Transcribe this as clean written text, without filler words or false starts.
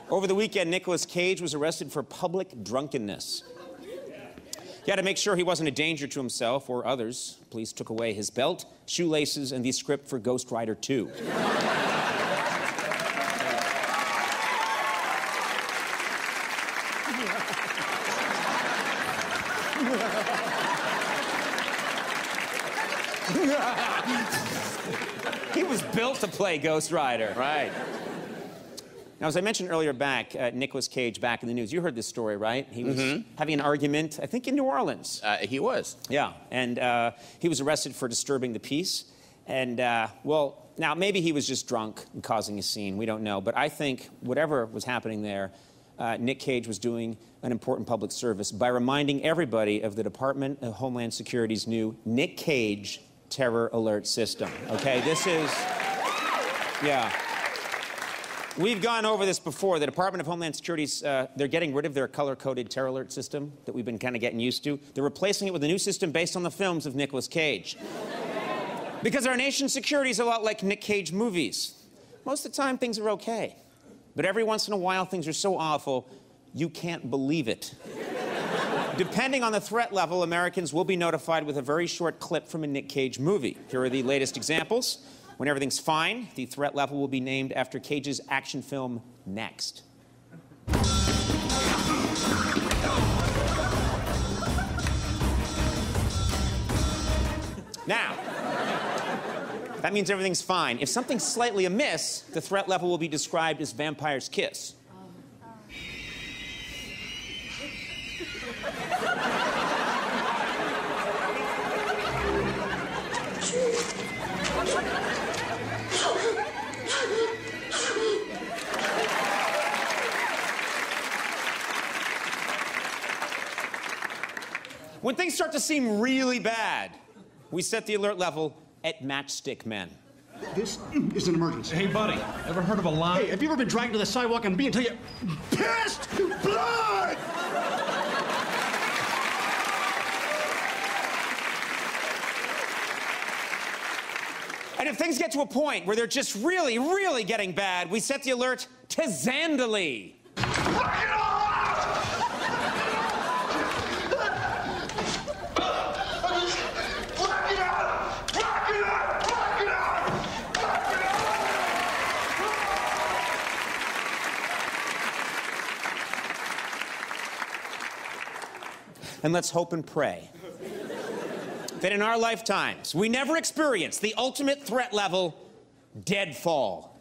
Over the weekend, Nicolas Cage was arrested for public drunkenness. He had to make sure he wasn't a danger to himself or others. Police took away his belt, shoelaces, and the script for Ghost Rider 2. He was built to play Ghost Rider. Right. Now, as I mentioned earlier back, Nicolas Cage back in the news. You heard this story, right? He was having an argument, I think in New Orleans. He was. Yeah, and he was arrested for disturbing the peace. And, well, now maybe he was just drunk and causing a scene. We don't know. But I think whatever was happening there, Nick Cage was doing an important public service by reminding everybody of the Department of Homeland Security's new Nick Cage Terror Alert System. Okay, this is, yeah. We've gone over this before. The Department of Homeland Security's, they're getting rid of their color-coded terror alert system that we've been kind of getting used to. They're replacing it with a new system based on the films of Nicolas Cage. Because our nation's security is a lot like Nick Cage movies. Most of the time, things are okay. But every once in a while, things are so awful, you can't believe it. Depending on the threat level, Americans will be notified with a very short clip from a Nick Cage movie. Here are the latest examples. When everything's fine, the threat level will be named after Cage's action film, Next. Now, that means everything's fine. If something's slightly amiss, the threat level will be described as Vampire's Kiss. When things start to seem really bad, we set the alert level at Matchstick Men. This is an emergency. Hey, buddy, ever heard of a line? Hey, have you ever been dragged to the sidewalk and until you pissed blood? And if things get to a point where they're just really, really getting bad, we set the alert to Zandali. And let's hope and pray that in our lifetimes, we never experience the ultimate threat level, deadfall.